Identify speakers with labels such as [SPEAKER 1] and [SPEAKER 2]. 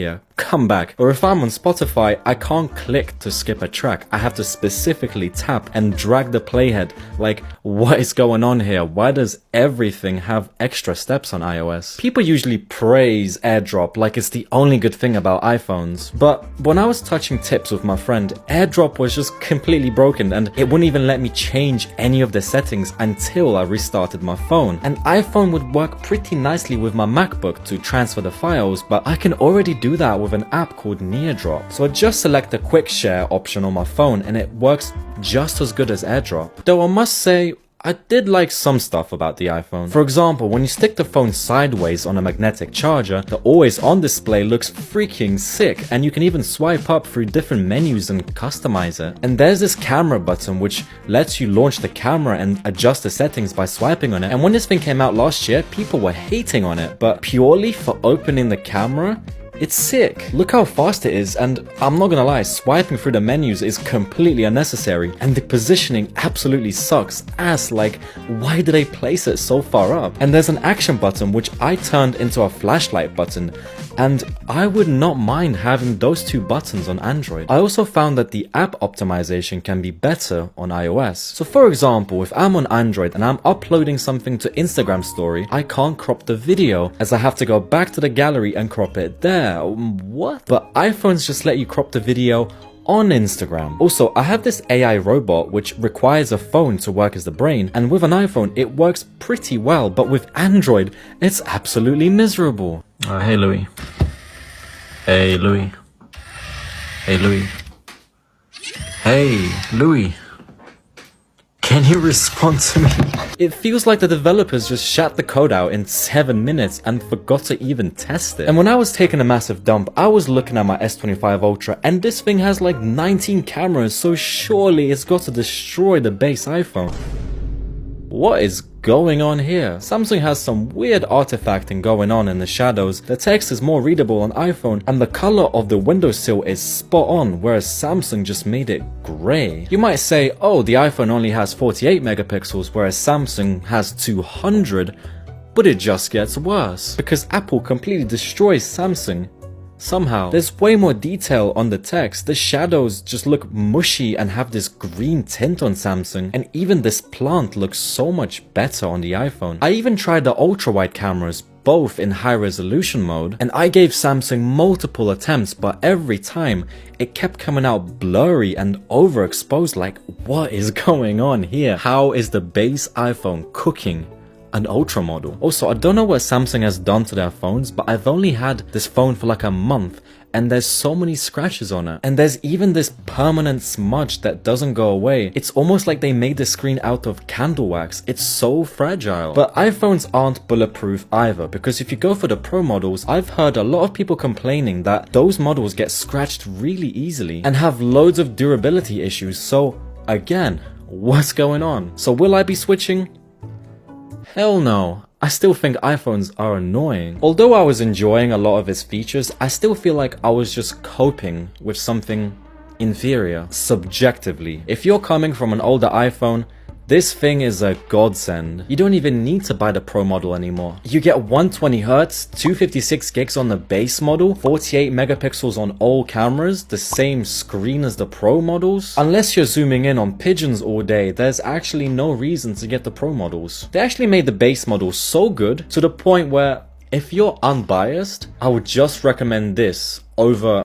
[SPEAKER 1] here, come back. Or if I'm on Spotify, I can't click to skip a track. I have to specifically tap and drag the playhead. Like, what is going on here? Why does everything have extra steps on iOS? People usually praise AirDrop like it's the only good thing about iPhones. But when I was touching tips with my friend, AirDrop was just completely broken and it wouldn't even let me change any of the settings until I restarted my phone. And iPhone would work pretty nicely with my MacBook to transfer the files, but I can already do that with an app called NearDrop. So I just select the quick share option on my phone and it works just as good as AirDrop. Though I must say, I did like some stuff about the iPhone. For example, when you stick the phone sideways on a magnetic charger, the always on display looks freaking sick, and you can even swipe up through different menus and customize it. And there's this camera button which lets you launch the camera and adjust the settings by swiping on it. And when this thing came out last year, people were hating on it, but purely for opening the camera, it's sick. Look how fast it is, and I'm not gonna lie, swiping through the menus is completely unnecessary, and the positioning absolutely sucks ass. Like, why do they place it so far up? And there's an action button which I turned into a flashlight button, and I would not mind having those two buttons on Android. I also found that the app optimization can be better on iOS. So for example, if I'm on Android and I'm uploading something to Instagram story, I can't crop the video as I have to go back to the gallery and crop it there. What? But iPhones just let you crop the video on Instagram. Also, I have this AI robot which requires a phone to work as the brain, and with an iPhone it works pretty well, but with Android it's absolutely miserable.
[SPEAKER 2] Hey Louis. Hey Louis. Hey Louis. Hey Louis. Can you respond to me?
[SPEAKER 1] It feels like the developers just shat the code out in 7 minutes and forgot to even test it. And when I was taking a massive dump, I was looking at my S25 Ultra, and this thing has like 19 cameras, so surely it's got to destroy the base iPhone. What is going on here? Samsung has some weird artifacting going on in the shadows, the text is more readable on iPhone, and the color of the windowsill is spot on, whereas Samsung just made it grey. You might say, oh, the iPhone only has 48 megapixels, whereas Samsung has 200, but it just gets worse, because Apple completely destroys Samsung. Somehow, there's way more detail on the text, the shadows just look mushy and have this green tint on Samsung, and even this plant looks so much better on the iPhone. I even tried the ultra-wide cameras, both in high resolution mode, and I gave Samsung multiple attempts, but every time it kept coming out blurry and overexposed. Like, what is going on here? How is the base iPhone cooking an Ultra model? Also, I don't know what Samsung has done to their phones, but I've only had this phone for like a month and there's so many scratches on it. And there's even this permanent smudge that doesn't go away. It's almost like they made the screen out of candle wax. It's so fragile. But iPhones aren't bulletproof either, because if you go for the Pro models, I've heard a lot of people complaining that those models get scratched really easily and have loads of durability issues. So again, what's going on? So will I be switching? Hell no. I still think iPhones are annoying. Although I was enjoying a lot of its features, I still feel like I was just coping with something inferior, subjectively. If you're coming from an older iPhone, this thing is a godsend. You don't even need to buy the Pro model anymore. You get 120Hz, 256 gigs on the base model, 48 megapixels on all cameras, the same screen as the Pro models. Unless you're zooming in on pigeons all day, there's actually no reason to get the Pro models. They actually made the base model so good to the point where if you're unbiased, I would just recommend this over